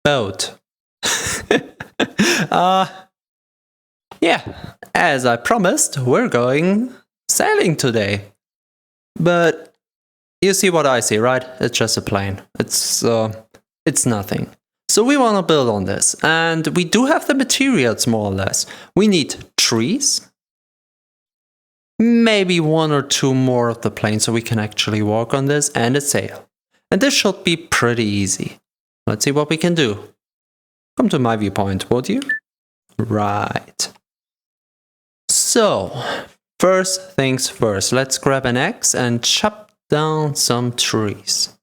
boat. Yeah, as I promised, we're going sailing today. But you see what I see, right? It's just a plane. It's nothing. So we want to build on this, and we do have the materials more or less. We need trees, maybe one or two more of the plane so we can actually walk on this, and a sail. And this should be pretty easy. Let's see what we can do. Come to my viewpoint, would you? Right. So, first things first, let's grab an axe and chop down some trees.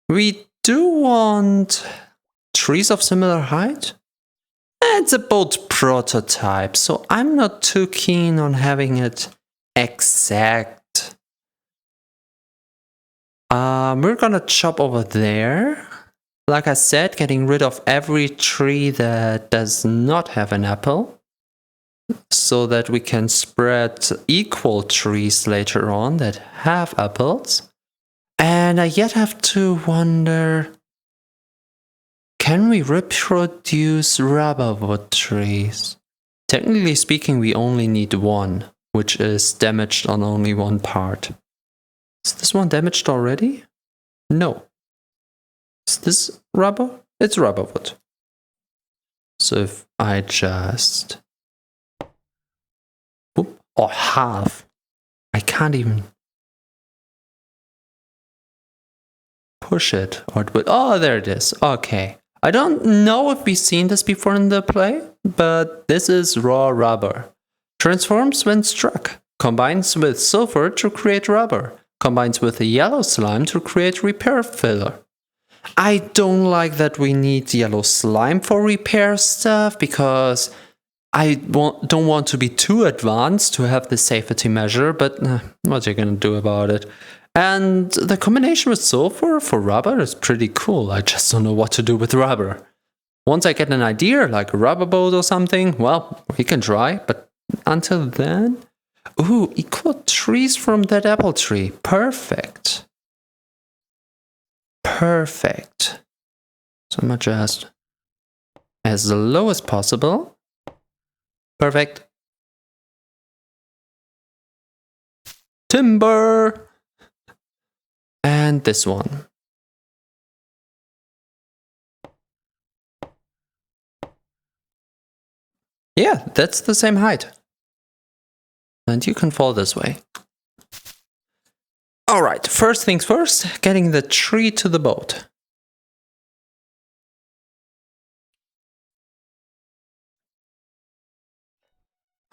We do want trees of similar height. It's a boat prototype, so I'm not too keen on having it exact. We're gonna chop over there. Like I said, getting rid of every tree that does not have an apple, so that we can spread equal trees later on that have apples. And I yet have to wonder, can we reproduce rubber wood trees? Technically speaking, we only need one, which is damaged on only one part. Is this one damaged already? No. Is this rubber? It's rubber wood. So if I just... or half. I can't even push it. Or it would, oh, there it is. Okay. I don't know if we've seen this before in the play, but this is raw rubber. Transforms when struck. Combines with sulfur to create rubber. Combines with a yellow slime to create repair filler. I don't like that we need yellow slime for repair stuff, because I don't want to be too advanced to have the safety measure, but what are you gonna do about it? And the combination with sulfur for rubber is pretty cool. I just don't know what to do with rubber. Once I get an idea, like a rubber boat or something, well, we can try, but until then... Ooh, equal trees from that apple tree. Perfect. Perfect. So much as low as possible. Perfect. Timber. And this one. Yeah, that's the same height. And you can fall this way. Alright, first things first, getting the tree to the boat.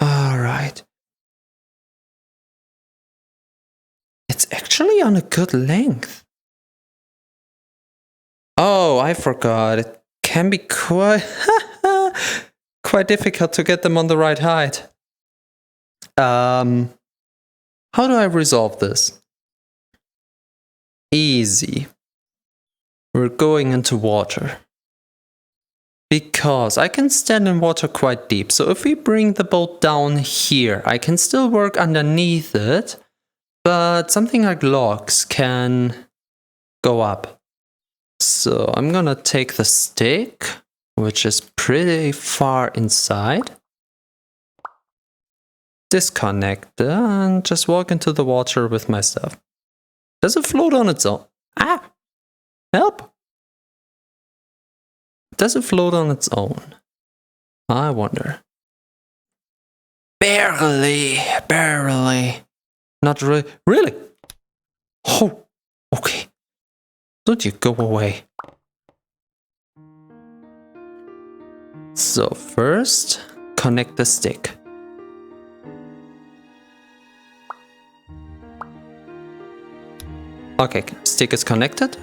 Alright. It's actually on a good length. Oh, I forgot. It can be quite difficult to get them on the right height. How do I resolve this? Easy. We're going into water. Because I can stand in water quite deep, so if we bring the boat down here, I can still work underneath it, but something like logs can go up. So I'm gonna take the stick, which is pretty far inside, disconnect it, and just walk into the water with my stuff. Does it float on its own? Ah! Help! Does it float on its own? I wonder. Barely. Not really. Really? Oh, okay. Don't you go away. So first, connect the stick. Okay, stick is connected.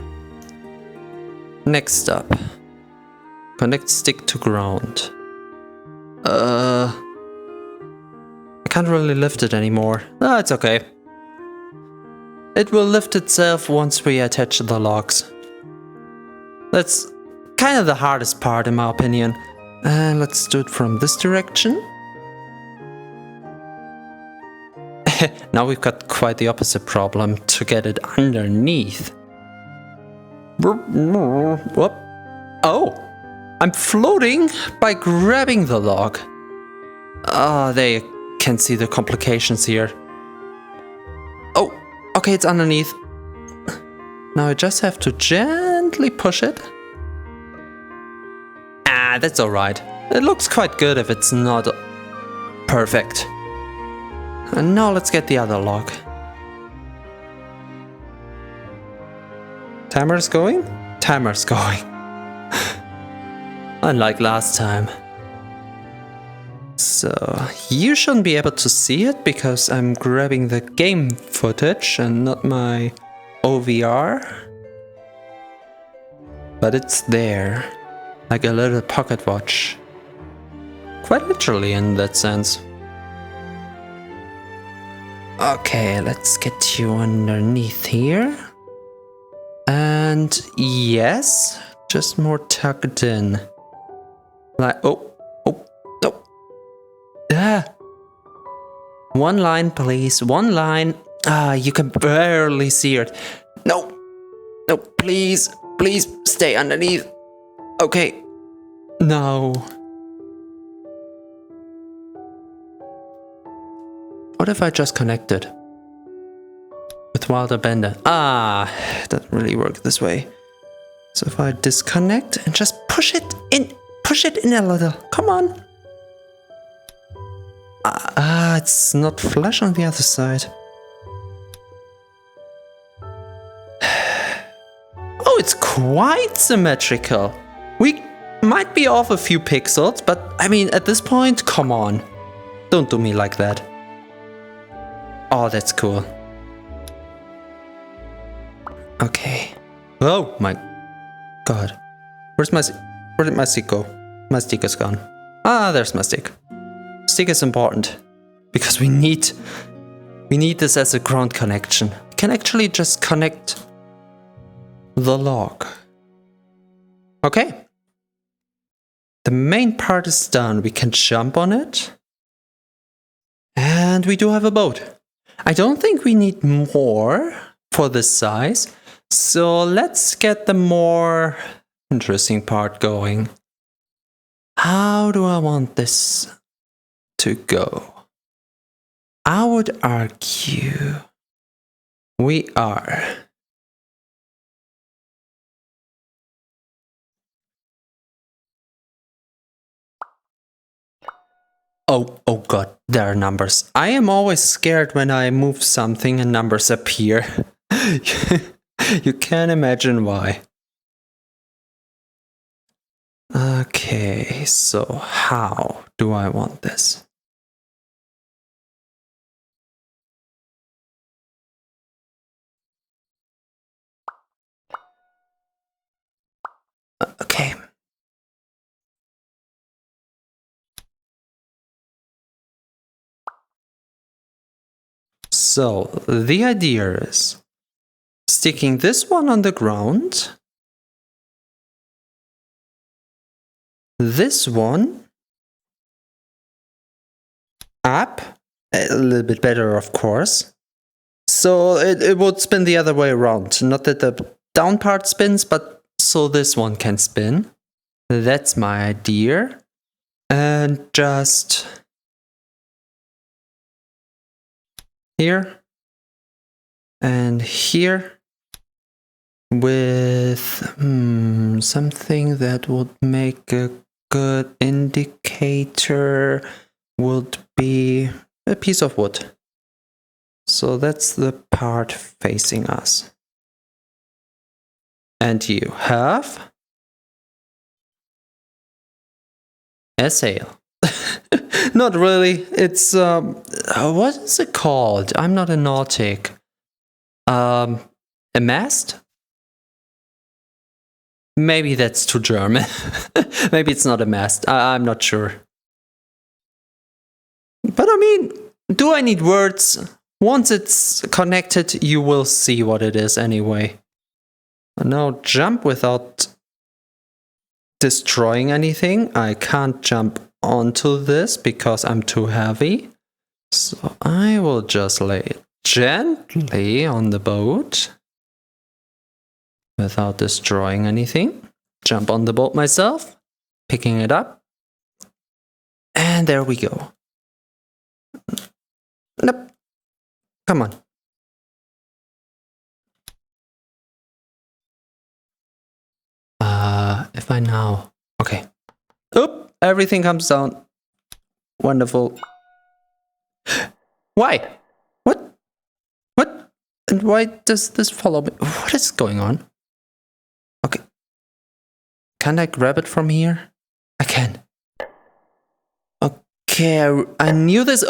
Next up, connect stick to ground. I can't really lift it anymore. Ah, it's okay. It will lift itself once we attach the logs. That's kind of the hardest part in my opinion. Let's do it from this direction. Now we've got quite the opposite problem to get it underneath. Whoop. Oh! I'm floating by grabbing the log. Ah, there you can see the complications here. Oh, okay, it's underneath. Now I just have to gently push it. Ah, that's alright. It looks quite good if it's not perfect. And now let's get the other log. Timer's going? Timer's going. Unlike last time. So, you shouldn't be able to see it because I'm grabbing the game footage and not my OVR. But it's there. Like a little pocket watch. Quite literally in that sense. Okay, let's get you underneath here. And yes, just more tucked in. Like, oh. Ah. One line, please, one line. Ah, you can barely see it. No, please stay underneath. Okay, no. What if I just connected with Wilder Bender? Ah, it doesn't really work this way. So if I disconnect and just push it in a little. Come on. It's not flush on the other side. Oh, it's quite symmetrical. We might be off a few pixels, but I mean, at this point, come on. Don't do me like that. Oh, that's cool. Okay. Oh my god. Where did my stick go? My stick is gone. Ah, there's my stick. Stick is important because we need this as a ground connection. We can actually just connect the log. Okay. The main part is done. We can jump on it. And we do have a boat. I don't think we need more for this size. So let's get the more interesting part going. How do I want this to go? I would argue we are Oh god, there are numbers. I am always scared when I move something and numbers appear. You can't imagine why. Okay, so how do I want this? Okay. So the idea is sticking this one on the ground, this one up, a little bit better of course, so it would spin the other way around. Not that the down part spins, but so this one can spin. That's my idea. And just here and here with something that would make a good indicator would be a piece of wood. So that's the part facing us. And you have a sail. Not really. It's what is it called? I'm not a nautic. A mast? Maybe that's too German. Maybe it's not a mast. I'm not sure. But I mean, do I need words? Once it's connected, you will see what it is anyway. Now jump without destroying anything. I can't jump onto this because I'm too heavy. So I will just lay it gently on the boat without destroying anything. Jump on the boat myself. picking it up. And there we go. Nope. Come on. If I now... Okay. Oop! Everything comes down. Wonderful. Why? What? What? And why does this follow me? What is going on? Okay. Can I grab it from here? I can. Okay, I knew this.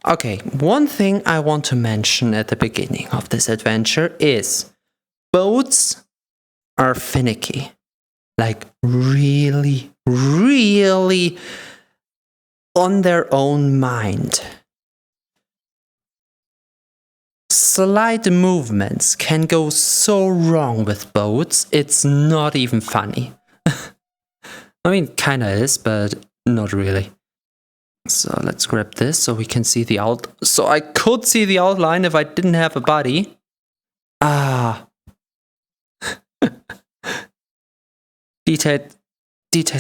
Okay, one thing I want to mention at the beginning of this adventure is boats are finicky. Like really, really on their own mind. Slight movements can go so wrong with boats, it's not even funny. I mean, kinda is, but not really. So let's grab this so we can see the So I could see the outline if I didn't have a body. Ah. Detailed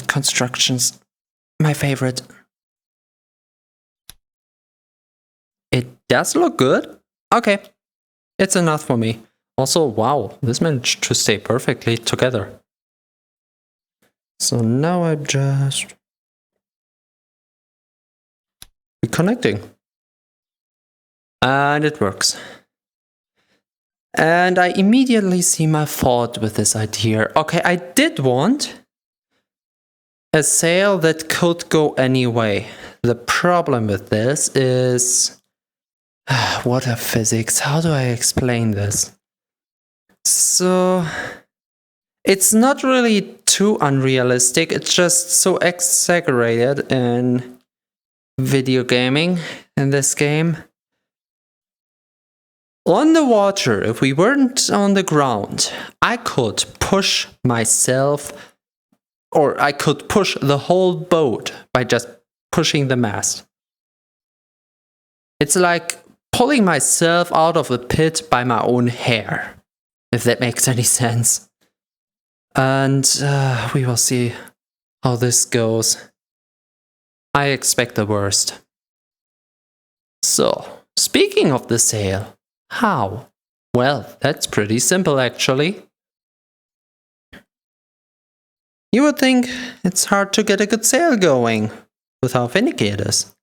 constructions. My favorite. It does look good. Okay. It's enough for me. Also, wow, this managed to stay perfectly together. So now I'm just reconnecting. And it works. And I immediately see my fault with this idea. Okay, I did want a sail that could go any way. The problem with this is... water physics. How do I explain this? So... it's not really too unrealistic. It's just so exaggerated in video gaming in this game. On the water, if we weren't on the ground, I could push myself, or I could push the whole boat by just pushing the mast. It's like pulling myself out of a pit by my own hair, if that makes any sense. And we will see how this goes. I expect the worst. So, speaking of the sail, how? Well, that's pretty simple actually. You would think it's hard to get a good sail going with how finicky it is.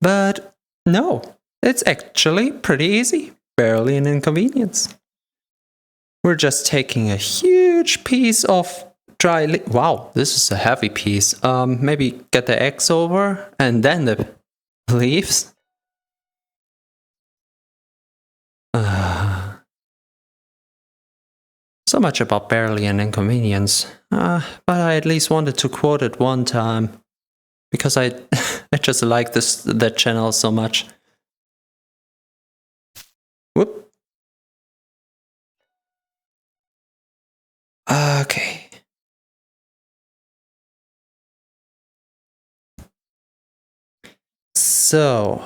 But no, it's actually pretty easy. Barely an inconvenience. We're just taking a huge piece of dry wow, this is a heavy piece. Maybe get the eggs over and then the leaves. So much about barely an inconvenience. But I at least wanted to quote it one time. Because I just like that channel so much. Whoop. Okay. So,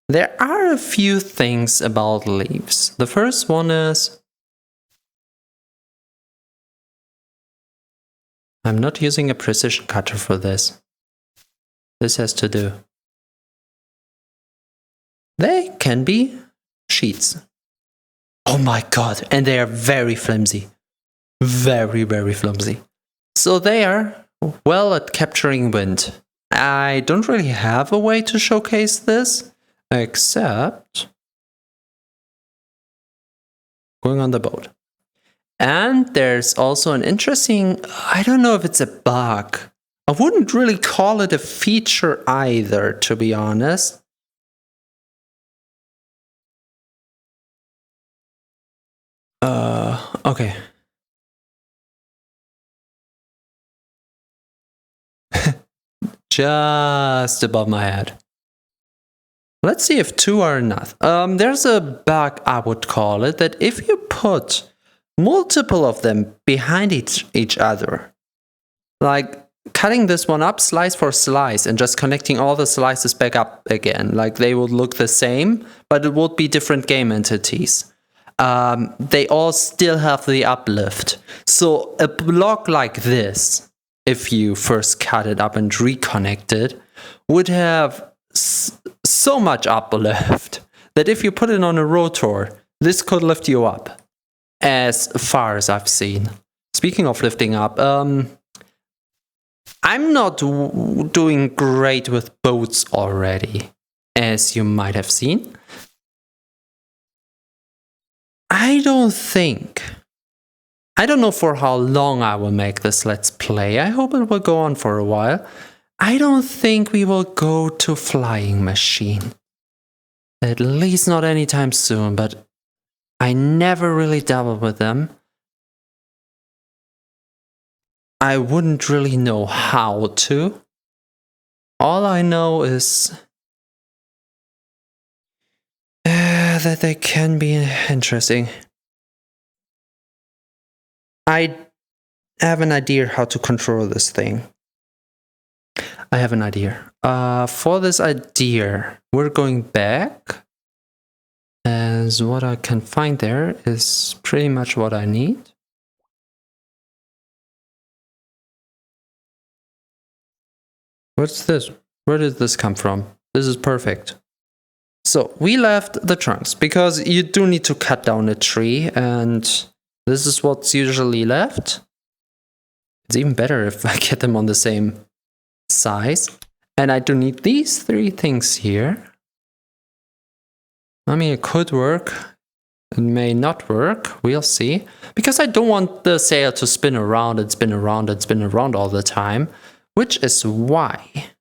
there are a few things about leaves. The first one is I'm not using a precision cutter for this. This has to do. They can be sheets. Oh my god, and they are very flimsy. Very, very flimsy. So they are well at capturing wind. I don't really have a way to showcase this, except going on the boat. And there's also an interesting, I don't know if it's a bug. I wouldn't really call it a feature either, to be honest. Okay. Just above my head. Let's see if two are enough. There's a bug, I would call it, that if you put multiple of them behind each other, like cutting this one up slice for slice and just connecting all the slices back up again, like they would look the same, but it would be different game entities. they all still have the uplift. So a block like this, if you first cut it up and reconnect it, would have so much uplift that if you put it on a rotor, this could lift you up, as far as I've seen. Speaking of lifting up, I'm not doing great with boats already, as you might have seen. I don't know for how long I will make this Let's Play. I hope it will go on for a while. I don't think we will go to flying machine. At least not anytime soon, but I never really dabbled with them. I wouldn't really know how to. All I know is that they can be interesting. I have an idea how to control this thing. I have an idea. For this idea, we're going back. As what I can find there is pretty much what I need. What's this? Where did this come from? This is perfect. So we left the trunks because you do need to cut down a tree, and this is what's usually left. It's even better if I get them on the same size. And I do need these 3 things here. I mean, it could work. It may not work. We'll see. Because I don't want the sail to spin around and spin around and spin around all the time. Which is why...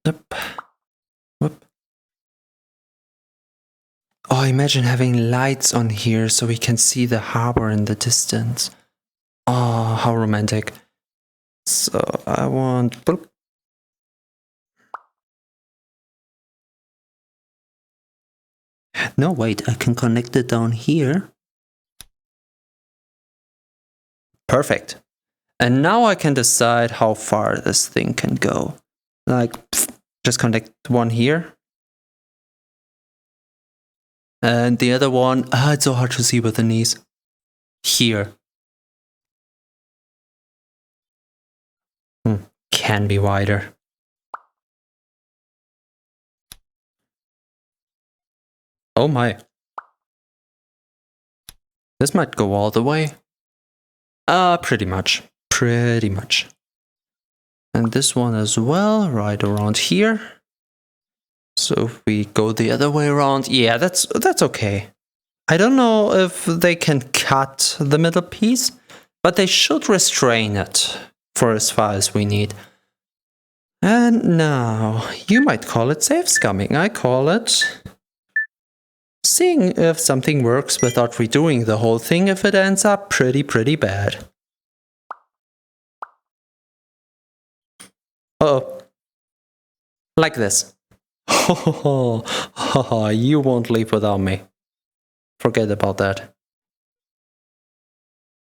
Yep. Whoop. Oh, imagine having lights on here so we can see the harbor in the distance. Oh, how romantic. So I want... Boop. No, wait, I can connect it down here. Perfect. And now I can decide how far this thing can go. Like, just connect one here. And the other one, it's so hard to see with the knees. Here. Can be wider. Oh my. This might go all the way. Pretty much. Pretty much. And this one as well, right around here. So if we go the other way around, yeah, that's okay. I don't know if they can cut the middle piece, but they should restrain it for as far as we need. And now, you might call it safe scumming. I call it seeing if something works without redoing the whole thing if it ends up pretty bad. Uh-oh. Like this. You won't leave without me. Forget about that.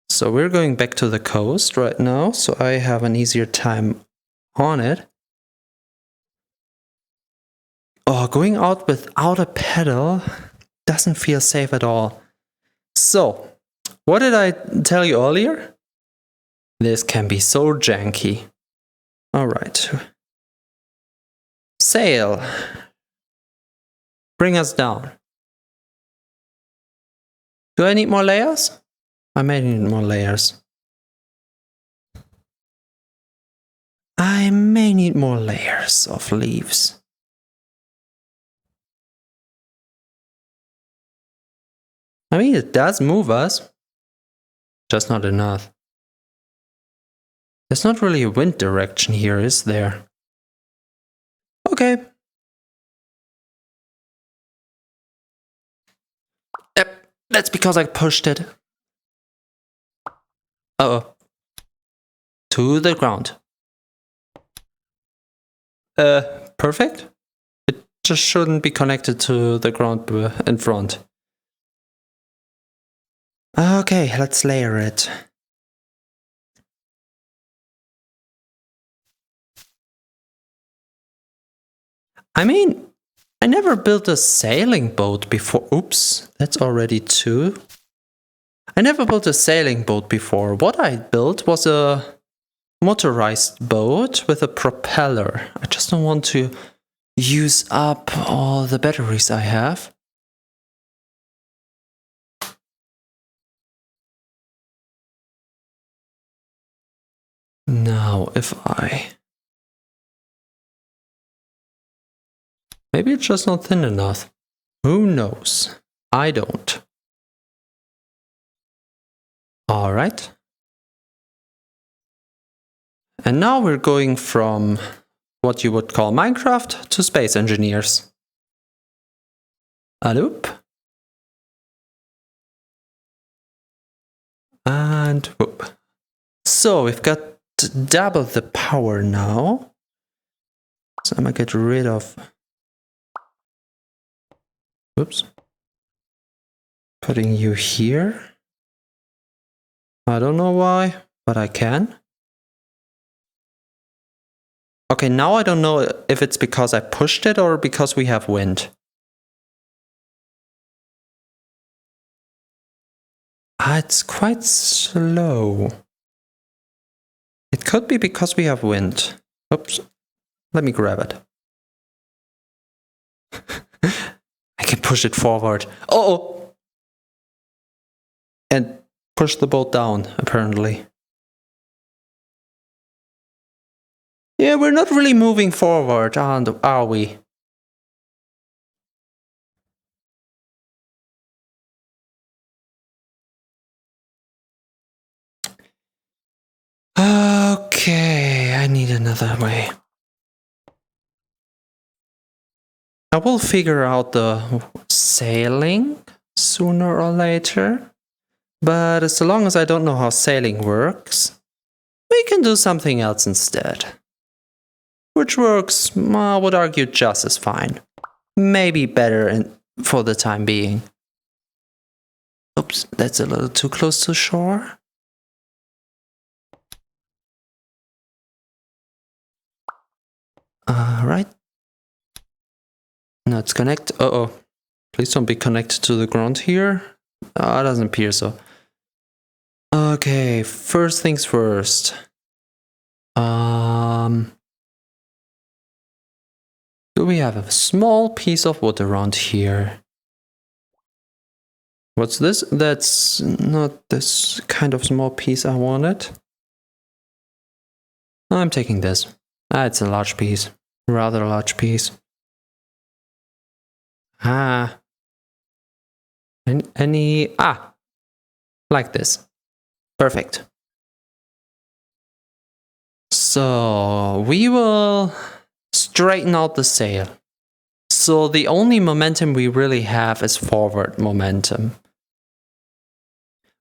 So we're going back to the coast right now, so I have an easier time on it. Oh, going out without a pedal doesn't feel safe at all. So, what did I tell you earlier? This can be so janky. Alright. Sail. Bring us down. Do I need more layers? I may need more layers. I may need more layers of leaves. I mean, it does move us. Just not enough. There's not really a wind direction here, is there? Okay. Yep, that's because I pushed it. Uh-oh. To the ground. Perfect. It just shouldn't be connected to the ground in front. Okay, let's layer it. I mean, I never built a sailing boat before. Oops, that's already 2. I never built a sailing boat before. What I built was a motorized boat with a propeller. I just don't want to use up all the batteries I have. Now, if maybe it's just not thin enough. Who knows? I don't. All right. And now we're going from what you would call Minecraft to Space Engineers. A loop. And whoop. So we've got double the power now. So I'm gonna get rid of... Oops. Putting you here. I don't know why, but I can. Okay, now I don't know if it's because I pushed it or because we have wind. It's quite slow. It could be because we have wind. Oops. Let me grab it. I can push it forward. Oh! And push the boat down, apparently. Yeah, we're not really moving forward, are we? Okay, I need another way. I will figure out the sailing sooner or later. But as long as I don't know how sailing works, we can do something else instead. Which works, I would argue, just as fine. Maybe better for the time being. Oops, that's a little too close to shore. Alright. Now it's connect. Uh-oh. Please don't be connected to the ground here. It doesn't appear so. Okay, first things first. Do we have a small piece of wood around here? What's this? That's not this kind of small piece I wanted. I'm taking this. It's a large piece. Rather large piece. Like this. Perfect. So we will straighten out the sail. So the only momentum we really have is forward momentum.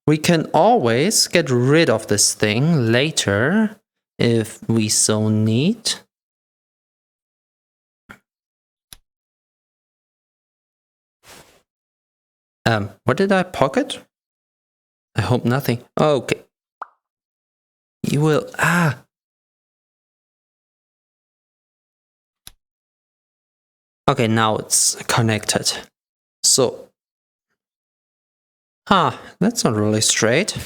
We can always get rid of this thing later if we so need. What did I pocket? I hope nothing. Oh, okay. You will... Okay, now it's connected. So... that's not really straight.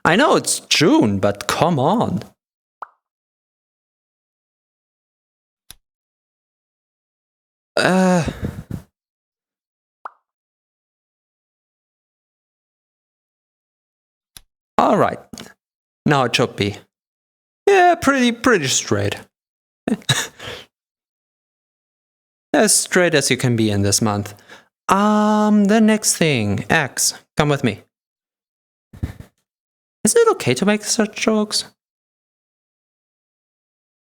I know it's June, but come on. Alright. Now it should be. Yeah, pretty straight. As straight as you can be in this month. The next thing. X, come with me. Is it okay to make such jokes?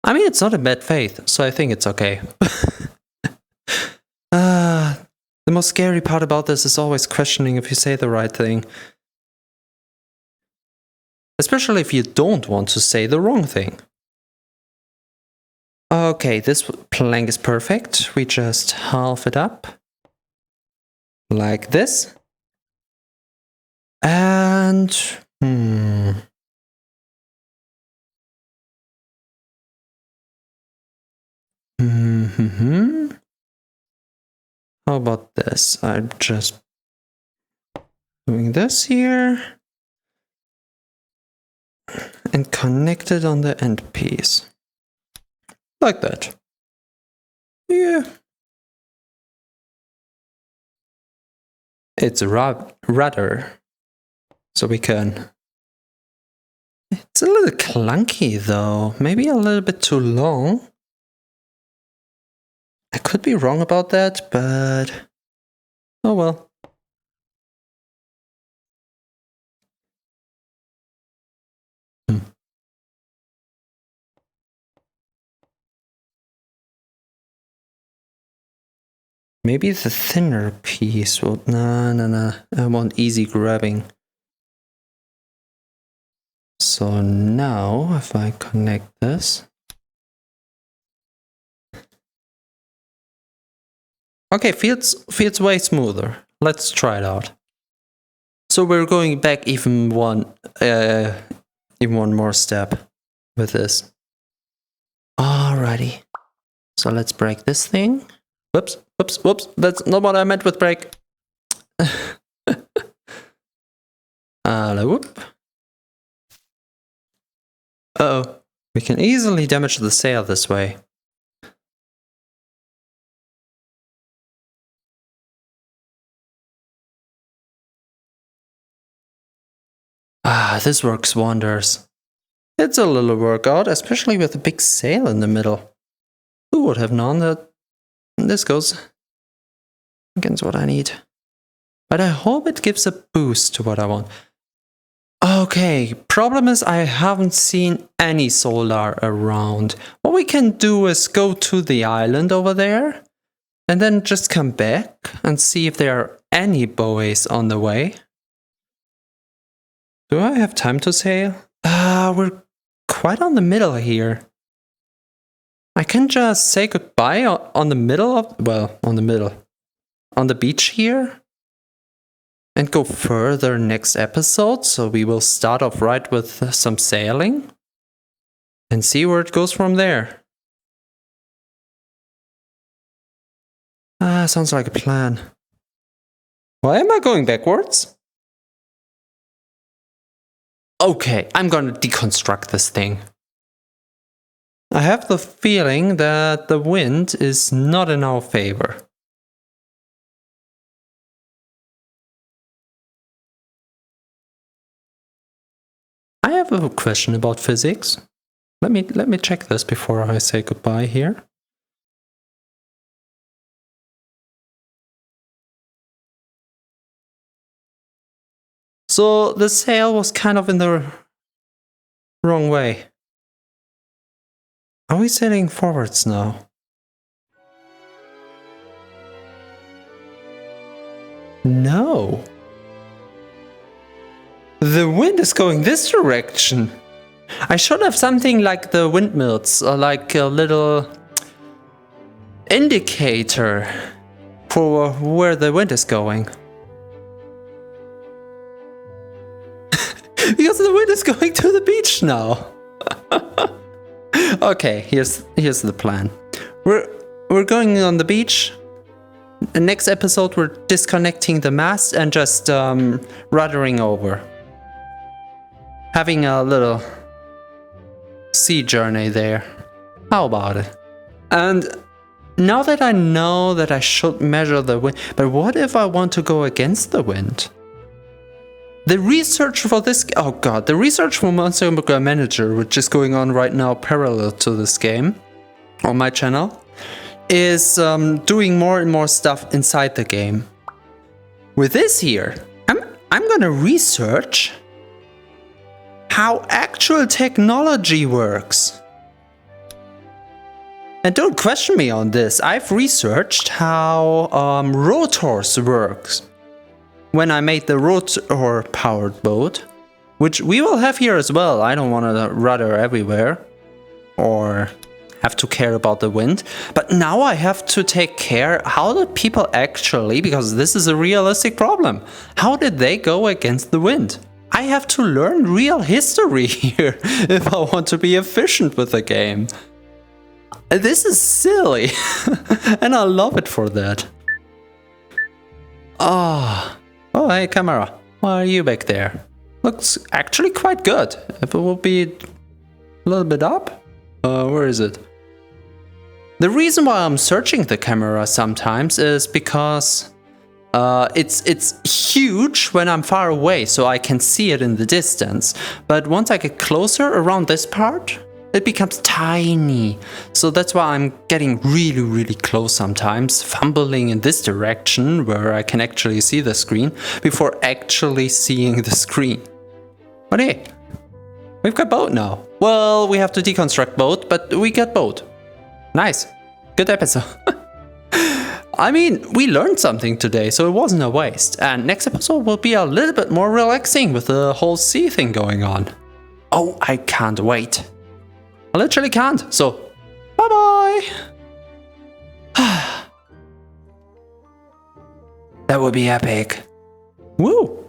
I mean, it's not in bad faith, so I think it's okay. The most scary part about this is always questioning if you say the right thing. Especially if you don't want to say the wrong thing. Okay, this plank is perfect. We just halve it up. Like this. And... How about this? I'm just doing this here and connect it on the end piece. Like that. Yeah. It's a rudder. So we can... It's a little clunky though. Maybe a little bit too long. I could be wrong about that, but... Oh well. Maybe the thinner piece will... No. I want easy grabbing. So now, if I connect this... Okay, feels way smoother. Let's try it out. So we're going back even one more step with this. Alrighty. So let's break this thing. Whoops. That's not what I meant with break. Whoop. Uh-oh. We can easily damage the sail this way. This works wonders. It's a little workout, especially with a big sail in the middle. Who would have known that this goes against what I need? But I hope it gives a boost to what I want. Okay, problem is I haven't seen any solar around. What we can do is go to the island over there and then just come back and see if there are any buoys on the way. Do I have time to sail? We're quite on the middle here. I can just say goodbye on the middle of... Well, on the beach here. And go further next episode. So we will start off right with some sailing. And see where it goes from there. Sounds like a plan. Why am I going backwards? Okay, I'm gonna deconstruct this thing. I have the feeling that the wind is not in our favor. I have a question about physics. Let me check this before I say goodbye here. So the sail was kind of in the wrong way. Are we sailing forwards now? No. The wind is going this direction. I should have something like the windmills, or like a little indicator for where the wind is going. Because the wind is going to the beach now. Okay, here's the plan. We're going on the beach. The next episode we're disconnecting the mast and just ruddering over. Having a little sea journey there. How about it? And now that I know that I should measure the wind, but what if I want to go against the wind? The research for this... Oh god, the research for Monster Manager, which is going on right now parallel to this game, on my channel, is doing more and more stuff inside the game. With this here, I'm gonna research how actual technology works. And don't question me on this, I've researched how rotors works. When I made the rotor-powered boat, which we will have here as well. I don't want to rudder everywhere or have to care about the wind. But now I have to take care, how did people actually, because this is a realistic problem, how did they go against the wind? I have to learn real history here if I want to be efficient with the game. This is silly, and I love it for that. Oh, hey camera, why are you back there? Looks actually quite good. If it will be a little bit up, where is it? The reason why I'm searching the camera sometimes is because it's huge when I'm far away, so I can see it in the distance. But once I get closer around this part, it becomes tiny. So that's why I'm getting really close sometimes, fumbling in this direction where I can actually see the screen before actually seeing the screen. But hey, we've got boat now. Well, we have to deconstruct boat, but we got boat. Nice. Good episode. I mean, we learned something today, so it wasn't a waste. And next episode will be a little bit more relaxing with the whole sea thing going on. Oh, I can't wait. I literally can't. So, bye-bye. That would be epic. Woo.